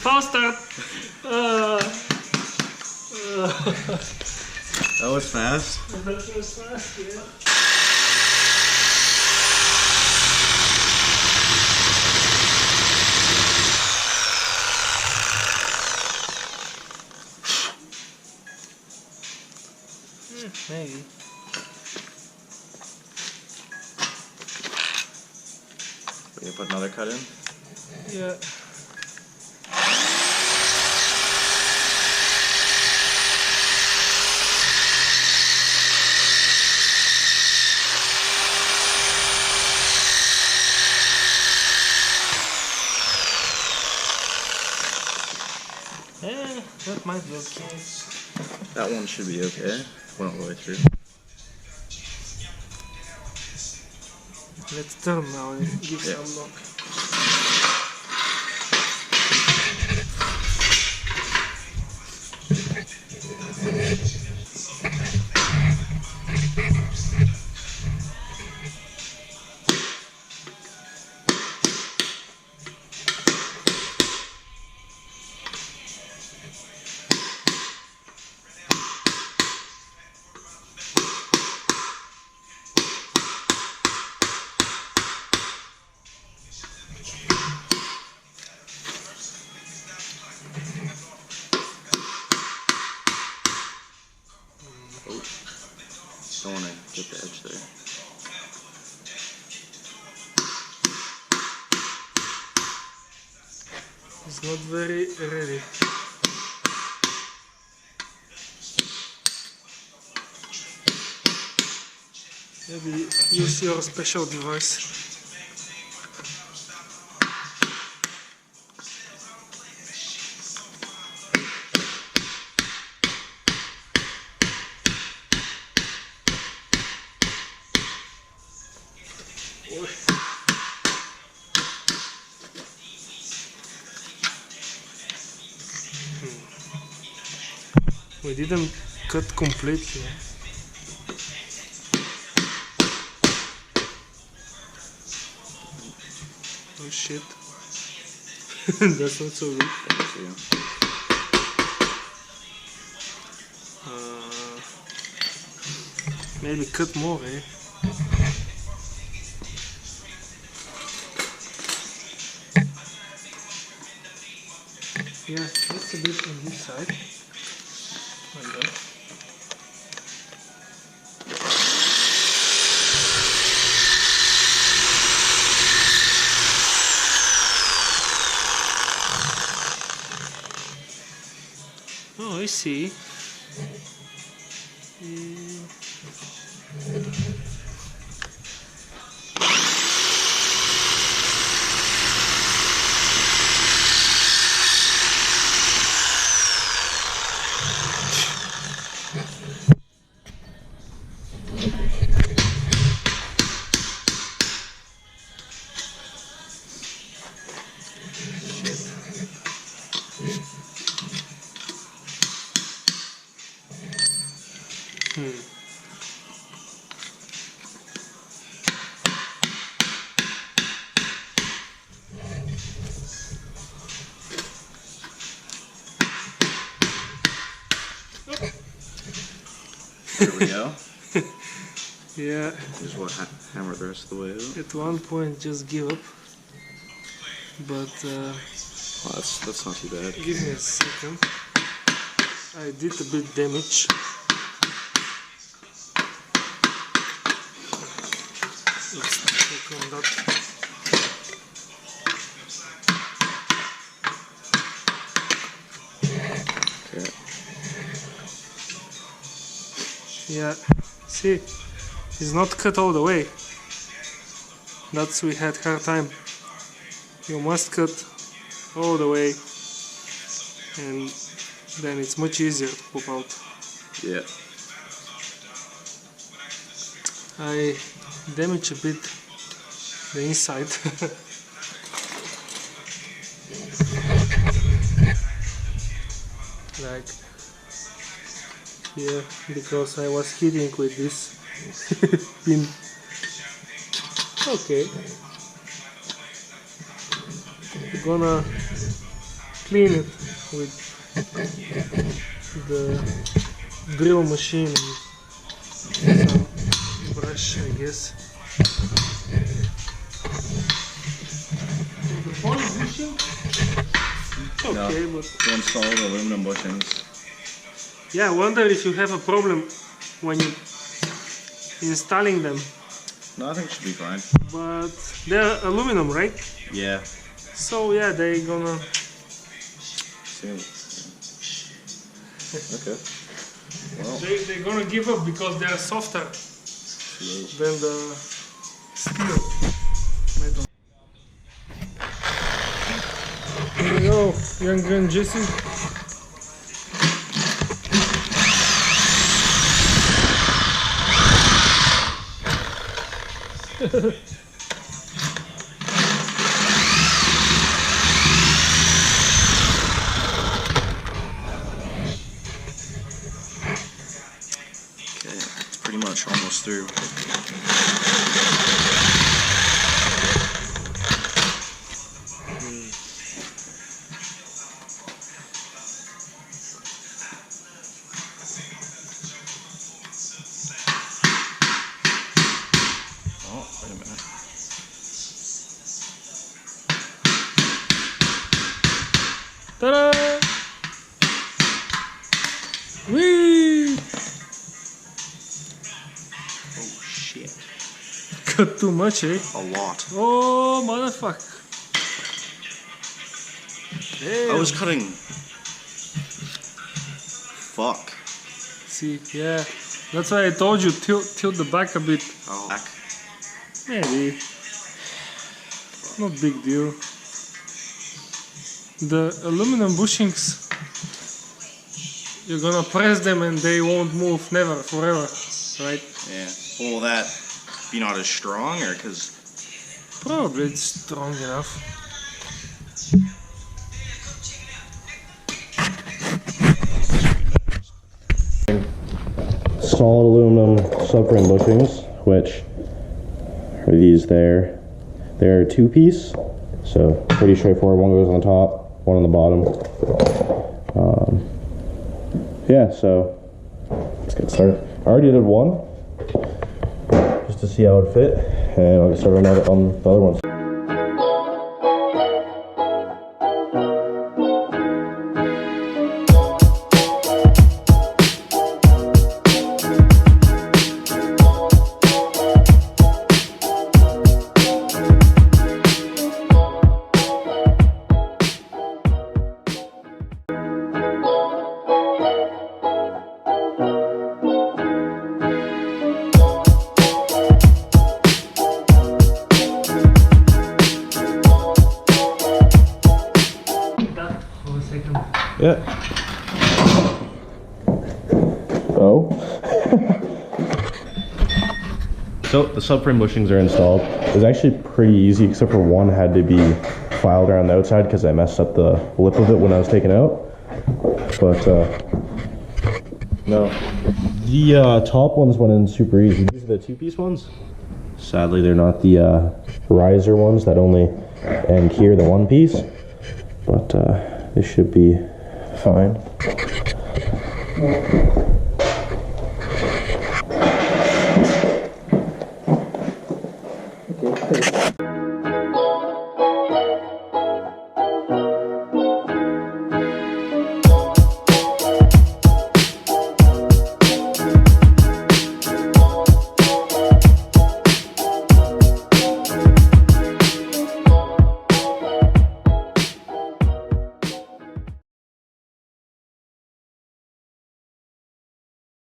False start. That was fast. That was fast, yeah. Maybe. We can put another cut in? Yeah. Yeah, that might be okay. That one should be okay. Went all the way through. Let's turn now and give some knock. Don't want to get the edge there. It's not very ready. Maybe use your special device. We didn't cut completely. Oh shit. That's not so good. Maybe cut more, eh? Yeah, that's a bit on this side. Like that. Oh, I see. There we go. Yeah. Just what hammer the rest of the way out. At one point, just give up. But Well, that's not too bad. give me a second. I did a bit damage. Let's check on that. Okay. Yeah, see, it's not cut all the way. That's we had hard time. You must cut all the way, and then it's much easier to pop out. Yeah. I damage a bit the inside. like here, because I was hitting with this pin. Okay, we're gonna clean it with the drill machine and some brush, I guess. The poly bushing? Okay, No, but to install the aluminum bushings. yeah, I wonder if you have a problem when you installing them. No, I think it should be fine. But they're aluminum, right? Yeah. So yeah, they gonna. Okay. Well, They're gonna give up because they're softer than the steel metal. Here we go, young Grand Jesse. okay, it's pretty much almost through. Oh, wait a minute. Ta-da! Whee! Oh shit. Cut too much, eh? A lot. Oh, motherfucker. I was cutting. Fuck. See, yeah. That's why I told you, tilt the back a bit. Oh, back. Maybe. Not big deal. The aluminum bushings, you're gonna press them and they won't move, never, forever, right? Yeah. Will that be not as strong, or because? Probably it's strong enough. Solid aluminum subframe bushings, which are these there. They're two-piece, so pretty straightforward. One goes on the top, one on the bottom. Yeah, so let's get started. I already did one, just to see how it would fit, and I'll get started right now on the other ones. Yeah. Oh. So the subframe bushings are installed. It was actually pretty easy, except for one had to be filed around the outside because I messed up the lip of it when I was taking it out. But no, the top ones went in super easy. These are the two-piece ones. Sadly, they're not the riser ones that only end here, the one piece. But they should be fine.